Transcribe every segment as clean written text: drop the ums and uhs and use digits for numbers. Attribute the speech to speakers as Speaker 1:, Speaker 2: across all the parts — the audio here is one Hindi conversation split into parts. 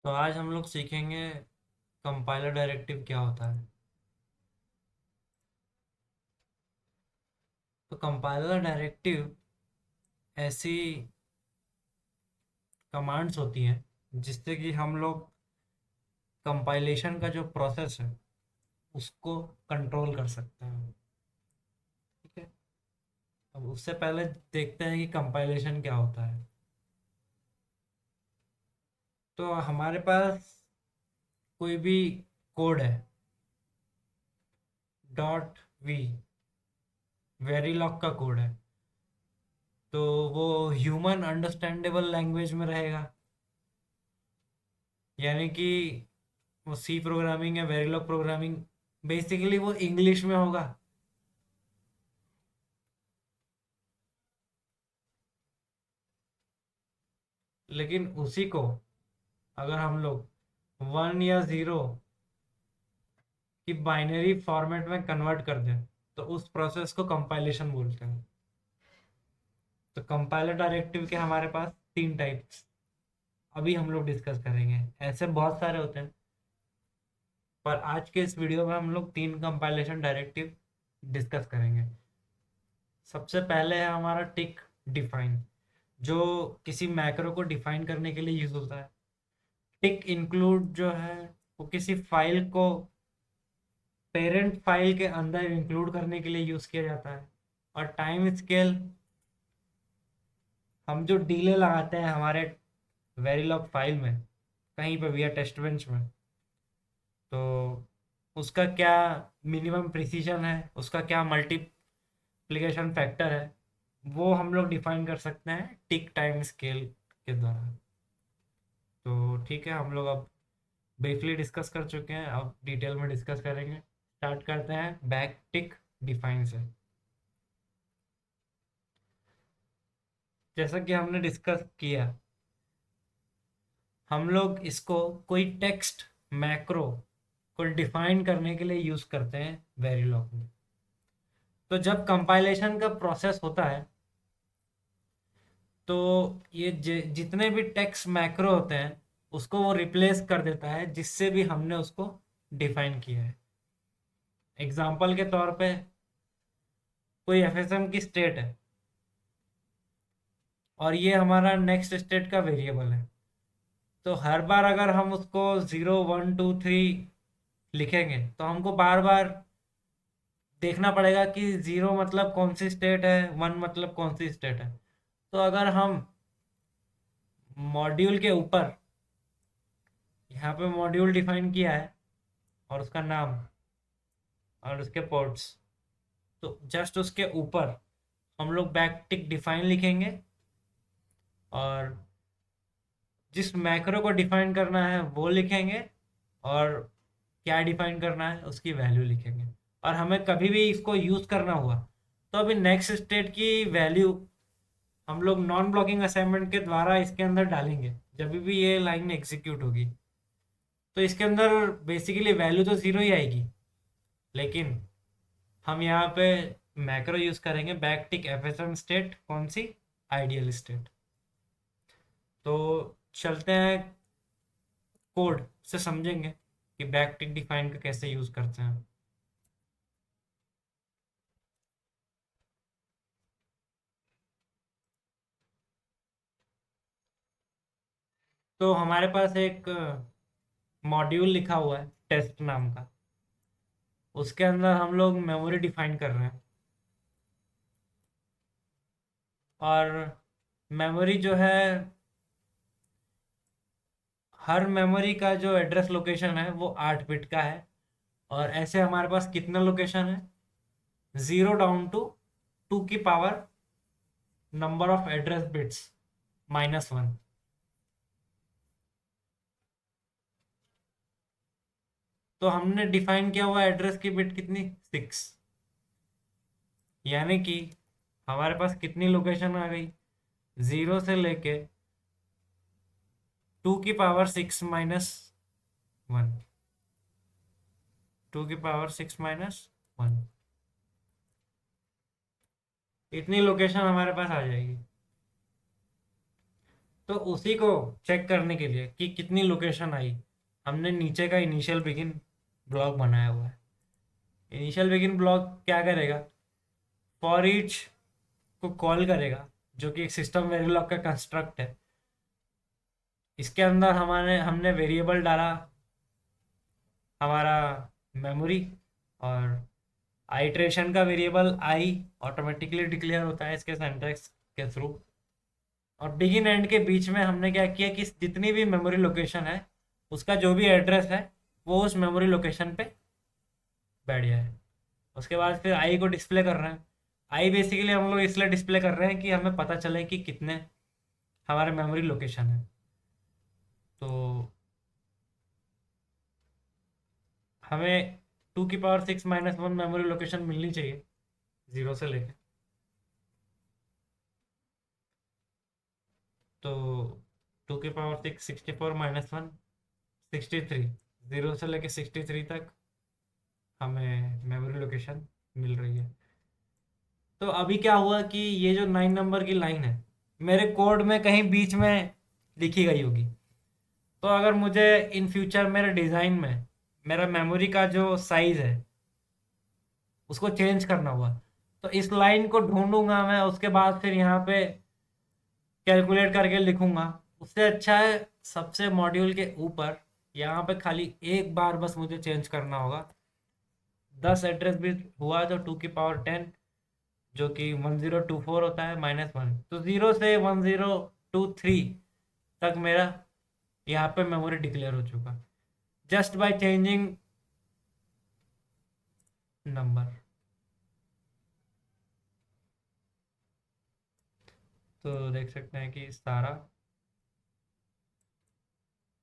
Speaker 1: तो आज हम लोग सीखेंगे कंपाइलर डायरेक्टिव क्या होता है। तो कंपाइलर डायरेक्टिव ऐसी कमांड्स होती हैं जिससे कि हम लोग कंपाइलेशन का जो प्रोसेस है उसको कंट्रोल कर सकते हैं। ठीक है। अब उससे पहले देखते हैं कि कंपाइलेशन क्या होता है। तो हमारे पास कोई भी कोड है, डॉट वी वेरीलॉग का कोड है, तो वो ह्यूमन अंडरस्टैंडेबल लैंग्वेज में रहेगा। यानी कि वो सी प्रोग्रामिंग या वेरिलॉग प्रोग्रामिंग, बेसिकली वो इंग्लिश में होगा। लेकिन उसी को अगर हम लोग वन या ज़ीरो की बाइनरी फॉर्मेट में कन्वर्ट कर दें तो उस प्रोसेस को कंपाइलेशन बोलते हैं। तो कंपाइलर डायरेक्टिव के हमारे पास तीन टाइप्स अभी हम लोग डिस्कस करेंगे। ऐसे बहुत सारे होते हैं, पर आज के इस वीडियो में हम लोग तीन कंपाइलेशन डायरेक्टिव डिस्कस करेंगे। सबसे पहले है हमारा टिक डिफाइन, जो किसी मैक्रो को डिफाइन करने के लिए यूज होता है। टिक इंक्लूड जो है वो किसी फाइल को पेरेंट फाइल के अंदर इंक्लूड करने के लिए यूज किया जाता है। और टाइम स्केल, हम जो डिले लगाते हैं हमारे वेरिलॉग फाइल में कहीं पर भी या टेस्ट बेंच में, तो उसका क्या मिनिमम प्रिसीजन है, उसका क्या मल्टीप्लिकेशन फैक्टर है, वो हम लोग डिफाइन कर सकते हैं टिक टाइम स्केल के द्वारा। तो ठीक है, हम लोग अब ब्रीफली डिस्कस कर चुके हैं, अब डिटेल में डिस्कस करेंगे। स्टार्ट करते हैं बैक टिक डिफाइन से। जैसा कि हमने डिस्कस किया, हम लोग इसको कोई टेक्स्ट मैक्रो को डिफाइन करने के लिए यूज करते हैं वेरिलॉग में। तो जब कंपाइलेशन का प्रोसेस होता है तो ये जितने भी टेक्स्ट मैक्रो होते हैं उसको वो रिप्लेस कर देता है जिससे भी हमने उसको डिफाइन किया है। एग्जाम्पल के तौर पे कोई एफएसएम की स्टेट है और ये हमारा नेक्स्ट स्टेट का वेरिएबल है। तो हर बार अगर हम उसको 0 1 2 3 लिखेंगे तो हमको बार बार देखना पड़ेगा कि 0 मतलब कौन सी स्टेट है, 1 मतलब कौन सी स्टेट है। तो अगर हम मॉड्यूल के ऊपर यहाँ पे मॉड्यूल डिफाइन किया है और उसका नाम और उसके पोर्ट्स, तो जस्ट उसके ऊपर हम लोग बैक टिक डिफाइन लिखेंगे और जिस मैक्रो को डिफाइन करना है वो लिखेंगे और क्या डिफाइन करना है उसकी वैल्यू लिखेंगे। और हमें कभी भी इसको यूज करना हुआ तो अभी नेक्स्ट स्टेट की वैल्यू हम लोग नॉन ब्लॉकिंग असाइनमेंट के द्वारा इसके अंदर डालेंगे जब भी ये लाइन एग्जीक्यूट होगी। तो इसके अंदर बेसिकली वैल्यू तो जीरो ही आएगी, लेकिन हम यहाँ पे मैक्रो यूज करेंगे बैक टिक एफएसएम स्टेट, कौन सी, आइडियल स्टेट। तो चलते हैं कोड से समझेंगे कि बैक टिक डिफाइन का कैसे यूज करते हैं। तो हमारे पास एक मॉड्यूल लिखा हुआ है टेस्ट नाम का, उसके अंदर हम लोग मेमोरी डिफाइन कर रहे हैं। और मेमोरी जो है, हर मेमोरी का जो एड्रेस लोकेशन है वो 8 बिट का है। और ऐसे हमारे पास कितना लोकेशन है, 0 डाउन टू 2 की power number of address bits -1। तो हमने डिफाइन किया हुआ एड्रेस की बिट कितनी, 6। यानी कि हमारे पास कितनी लोकेशन आ गई, 0 से लेके 2 की पावर 6 - 1, 2 की पावर 6 - 1, इतनी लोकेशन हमारे पास आ जाएगी। तो उसी को चेक करने के लिए कि कितनी लोकेशन आई, हमने नीचे का इनिशियल बिगिन ब्लॉक बनाया हुआ है। इनिशियल बिगिन ब्लॉक क्या करेगा, फॉर ईच को कॉल करेगा, जो कि एक सिस्टम वेरिलॉग का कंस्ट्रक्ट है। इसके अंदर हमारे हमने वेरिएबल डाला हमारा मेमोरी, और आइट्रेशन का वेरिएबल आई ऑटोमेटिकली डिक्लेयर होता है इसके सिंटैक्स के थ्रू। और बिगिन एंड के बीच में हमने क्या किया कि जितनी भी मेमोरी लोकेशन है उसका जो भी एड्रेस है वो उस मेमोरी लोकेशन पे बैठ जाए। उसके बाद फिर आई को डिस्प्ले कर रहे हैं। आई बेसिकली हम लोग इसलिए डिस्प्ले कर रहे हैं कि हमें पता चले कि कितने हमारे मेमोरी लोकेशन है। तो हमें 2⁻6 - 1 मेमोरी लोकेशन मिलनी चाहिए, 0 से लेके। तो 2⁻6 64 - 1 63, 0 से लेके 63 तक हमें मेमोरी लोकेशन मिल रही है। तो अभी क्या हुआ कि ये जो 9 नंबर की लाइन है मेरे कोड में कहीं बीच में लिखी गई होगी। तो अगर मुझे इन फ्यूचर मेरे डिज़ाइन में मेरा मेमोरी का जो साइज़ है उसको चेंज करना हुआ, तो इस लाइन को ढूंढूंगा मैं, उसके बाद फिर यहाँ पे कैलकुलेट करके लिखूंगा। उससे अच्छा है सबसे मॉड्यूल के ऊपर यहाँ पे खाली एक बार बस मुझे चेंज करना होगा। 10 एड्रेस भी हुआ तो 2⁻10, जो कि 1024 होता है -1, तो 0 से 1023 तक मेरा यहाँ पे मेमोरी डिक्लेयर हो चुका, जस्ट बाय चेंजिंग नंबर। तो देख सकते हैं कि सारा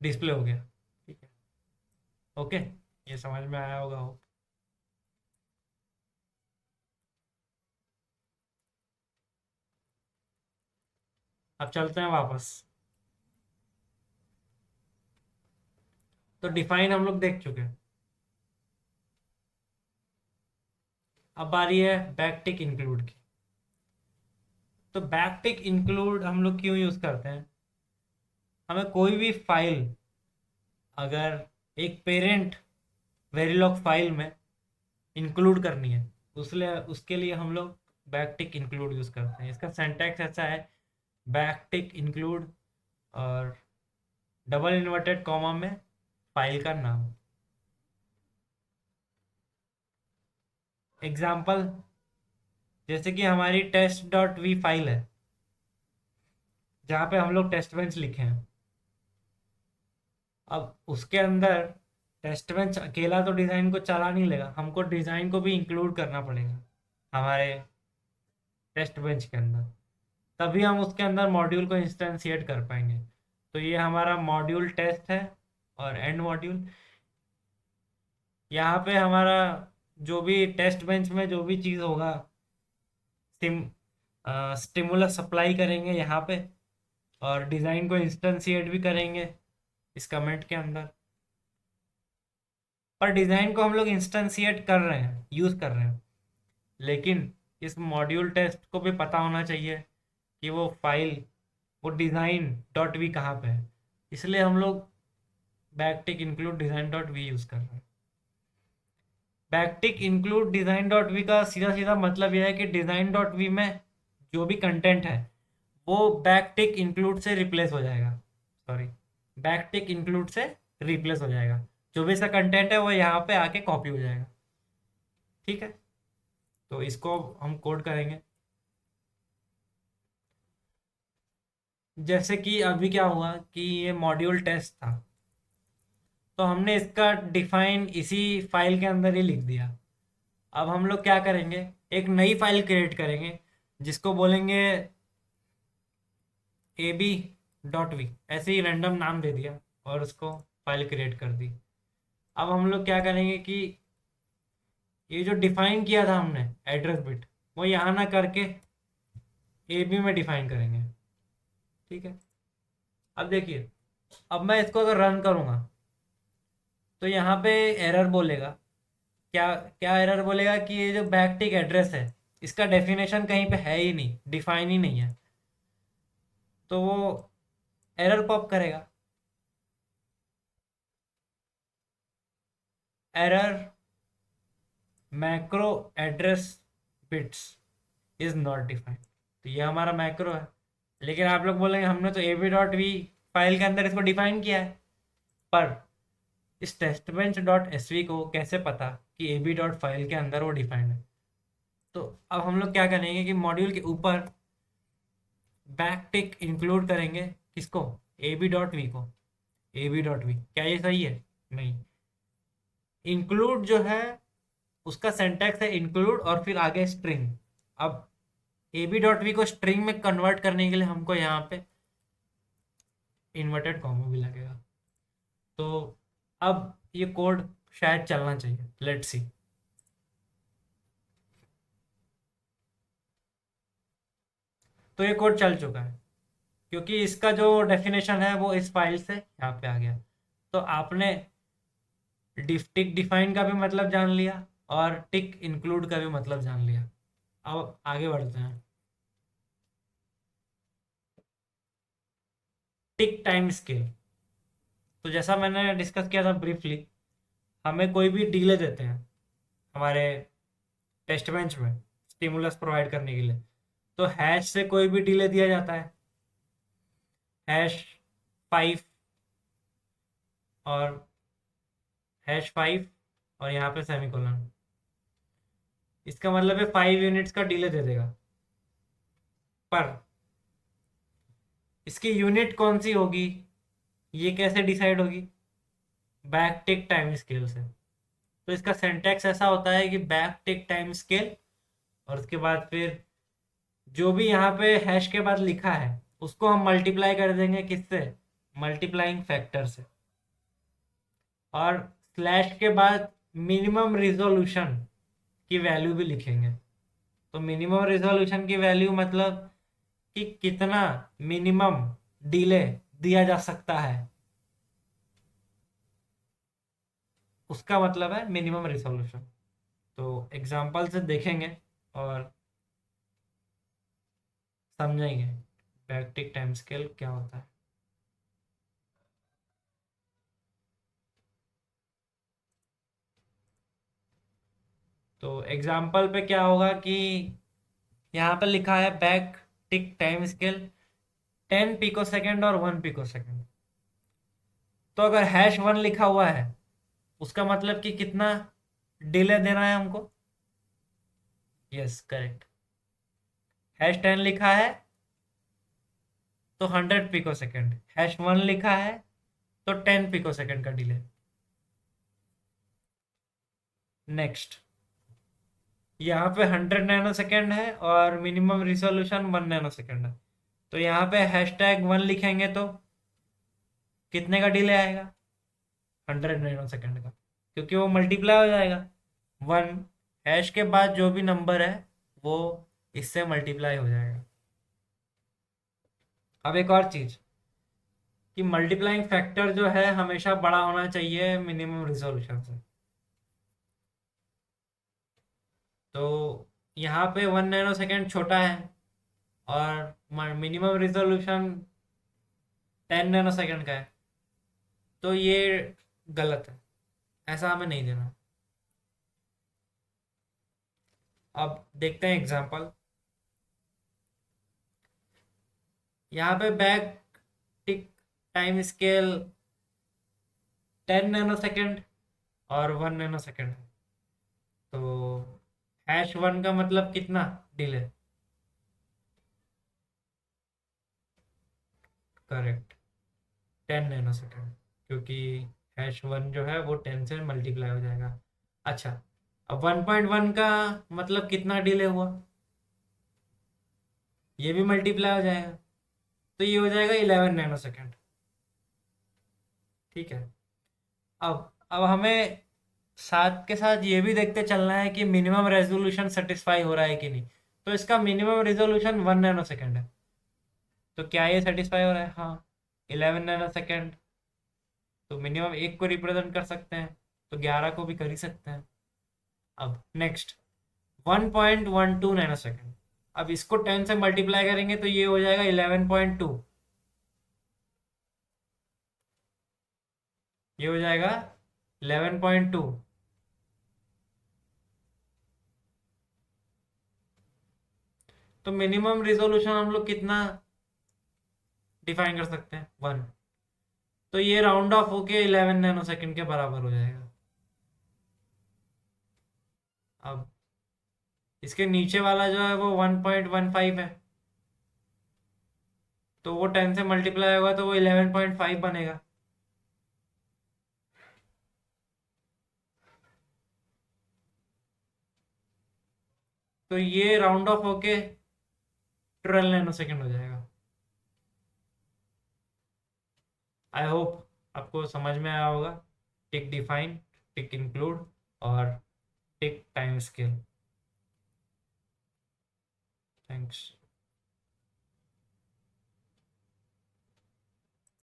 Speaker 1: डिस्प्ले हो गया। ठीक है, ओके, ये समझ में आया होगा हो। अब चलते हैं वापस। तो डिफाइन हम लोग देख चुके हैं। अब बारी है बैकटिक इंक्लूड की। तो बैकटिक इंक्लूड हम लोग क्यों यूज करते हैं, हमें कोई भी फाइल अगर एक पेरेंट वेरिलॉग फाइल में इंक्लूड करनी है उसके लिए हम लोग बैकटिक इंक्लूड यूज करते हैं। इसका सिंटैक्स ऐसा है, बैकटिक इंक्लूड और डबल इन्वर्टेड कॉमा में फाइल का नाम। एग्जाम्पल, जैसे कि हमारी test.v फाइल है जहाँ पे हम लोग टेस्ट बेंच लिखे हैं। अब उसके अंदर टेस्ट बेंच अकेला तो डिज़ाइन को चला नहीं लेगा, हमको डिज़ाइन को भी इंक्लूड करना पड़ेगा हमारे टेस्ट बेंच के अंदर, तभी हम उसके अंदर मॉड्यूल को इंस्टेंशिएट कर पाएंगे। तो ये हमारा मॉड्यूल टेस्ट है और एंड मॉड्यूल। यहाँ पे हमारा जो भी टेस्ट बेंच में जो भी चीज़ होगा, सिम स्टिमुलस सप्लाई करेंगे यहाँ पे, और डिज़ाइन को इंस्टेंशिएट भी करेंगे इस कमेंट के अंदर। पर डिज़ाइन को हम लोग इंस्टेंशिएट कर रहे हैं, यूज़ कर रहे हैं, लेकिन इस मॉड्यूल टेस्ट को भी पता होना चाहिए कि वो फाइल, वो डिज़ाइन डॉट वी कहाँ पे है। इसलिए हम लोग backtick include design dot v use कर रहे हैं। Backtick include design dot v का सीधा सीधा मतलब यह है कि डिज़ाइन डॉट वी में जो भी कंटेंट है वो बैकटिक इंक्लूड से रिप्लेस हो जाएगा। सॉरी, बैकटिक इंक्लूड से रिप्लेस हो जाएगा। जो भी इसका कंटेंट है वो यहाँ पे आके कॉपी हो जाएगा। ठीक है, तो इसको हम कोड करेंगे। जैसे कि अभी क्या हुआ कि ये मॉड्यूल टेस्ट था, तो हमने इसका डिफाइन इसी फाइल के अंदर ही लिख दिया। अब हम लोग क्या करेंगे, एक नई फाइल क्रिएट करेंगे जिसको बोलेंगे ab.v, ऐसे ही रैंडम नाम दे दिया और उसको फाइल क्रिएट कर दी। अब हम लोग क्या करेंगे कि ये जो डिफाइन किया था हमने एड्रेस बिट, वो यहाँ ना करके ए बी में डिफाइन करेंगे। ठीक है, अब देखिए, अब मैं इसको अगर रन करूँगा तो यहाँ पे एरर बोलेगा। क्या क्या एरर बोलेगा कि ये जो बैकटिक एड्रेस है इसका डेफिनेशन कहीं पे है ही नहीं, डिफाइन ही नहीं है। तो वो एरर पॉप करेगा। Error macro address bits is not defined. तो ये हमारा मैक्रो है, लेकिन आप लोग बोलेंगे हमने तो ab.v फाइल के अंदर इसको डिफाइन किया है। पर इस testbench.sv को कैसे पता कि ab डॉट फाइल के अंदर वो डिफाइंड है? तो अब हम लोग क्या करेंगे कि मॉड्यूल के ऊपर बैक टिक इंक्लूड करेंगे। किसको? ab.v को। ab.v क्या ये सही है? नहीं। इंक्लूड जो है उसका सिंटैक्स है इंक्लूड और फिर आगे स्ट्रिंग। अब ab.v को स्ट्रिंग में कन्वर्ट करने के लिए हमको यहाँ पे इन्वर्टेड कॉमा भी लगेगा। तो अब ये कोड शायद चलना चाहिए, लेट्स सी। तो ये कोड चल चुका है क्योंकि इसका जो डेफिनेशन है वो इस फाइल से यहाँ पे आ गया। तो आपने टिक डिफाइन का भी मतलब जान लिया और टिक इंक्लूड का भी मतलब जान लिया। अब आगे बढ़ते हैं। टिक टाइम स्केल। तो जैसा मैंने डिस्कस किया था ब्रीफली, हमें कोई भी डीले देते हैं हमारे टेस्ट बेंच में स्टिमुलस प्रोवाइड करने के लिए, तो हैश से कोई भी डिले दिया जाता है, #5 और #5 और यहाँ पे सेमीकोलन। इसका मतलब है 5 यूनिट्स का डिले दे देगा। पर इसकी यूनिट कौन सी होगी ये कैसे डिसाइड होगी? बैक टिक टाइम स्केल से। तो इसका सिंटैक्स ऐसा होता है कि बैक टिक टाइम स्केल और उसके बाद फिर जो भी यहाँ पे हैश के बाद लिखा है उसको हम मल्टीप्लाई कर देंगे। किससे? मल्टीप्लाइंग फैक्टर से। और स्लैश के बाद मिनिमम रिजोल्यूशन की वैल्यू भी लिखेंगे। तो मिनिमम रिजोल्यूशन की वैल्यू मतलब कि कितना मिनिमम डिले दिया जा सकता है, उसका मतलब है मिनिमम रिजोल्यूशन। तो एग्जांपल से देखेंगे और समझेंगे बैकटिक टाइम स्केल क्या होता है। तो एग्जांपल पे क्या होगा कि यहाँ पे लिखा है बैक टिक टाइम स्केल 10 पिको सेकेंड और 1 पिको सेकेंड। तो अगर #1 लिखा हुआ है उसका मतलब कि कितना डिले देना है हमको? Yes, correct. #10 लिखा है तो 100 पिको सेकेंड। #1 लिखा है तो 10 पिको सेकेंड का डिले। नेक्स्ट, यहाँ पे 100 नैनो सेकेंड है और मिनिमम रिजोल्यूशन 1 नैनो सेकेंड है। तो यहाँ पे #1 लिखेंगे तो कितने का डिले आएगा? 100 नैनो सेकेंड का, क्योंकि वो मल्टीप्लाई हो जाएगा। 1 हैश के बाद जो भी नंबर है वो इससे मल्टीप्लाई हो जाएगा। अब एक और चीज कि मल्टीप्लाइंग फैक्टर जो है हमेशा बड़ा होना चाहिए मिनिमम रिजोल्यूशन से। तो यहाँ पे 1 नैनो सेकेंड छोटा है और मिनिमम रिजोल्यूशन 10 नैनो सेकेंड का है, तो ये गलत है, ऐसा हमें नहीं देना। अब देखते हैं एग्जांपल। यहाँ पे बैक टिक टाइम स्केल 10 नैनो सेकेंड और 1 नैनो सेकेंड है। तो #1 का मतलब कितना डिले? करेक्ट, 10 नैनो सेकेंड, क्योंकि #1 जो है वो 10 से मल्टीप्लाई हो जाएगा। अच्छा, अब 1.1 का मतलब कितना डिले हुआ? ये भी मल्टीप्लाई हो जाएगा, तो ये हो जाएगा 11 नैनो सेकेंड। ठीक है। अब हमें साथ के साथ ये भी देखते चलना है कि मिनिमम रेजोल्यूशन सेटिस्फाई हो रहा है कि नहीं। तो इसका मिनिमम रेजोल्यूशन 1 नैनो सेकेंड है, तो क्या ये सेटिस्फाई हो रहा है? हाँ, 11 नैनो सेकेंड। तो मिनिमम एक को रिप्रेजेंट कर सकते हैं, तो 11 को भी कर ही सकते हैं। अब नेक्स्ट 1.12 नैनो सेकेंड। अब इसको 10 से मल्टीप्लाई करेंगे तो ये हो जाएगा 11.2। ये हो जाएगा 11.2। तो मिनिमम रिजोल्यूशन हम लोग कितना डिफाइन कर सकते हैं? 1। तो ये राउंड ऑफ होके 11 नैनो सेकेंड के बराबर हो जाएगा। अब इसके नीचे वाला जो है वो 1.15 है, तो वो 10 से मल्टीप्लाई होगा तो वो 11.5 बनेगा। तो ये राउंड ऑफ होके 12 नैनो सेकेंड हो जाएगा। आई होप आपको समझ में आया होगा। टिक डिफाइन, टिक इंक्लूड और टिक टाइम स्केल। थैंक्स।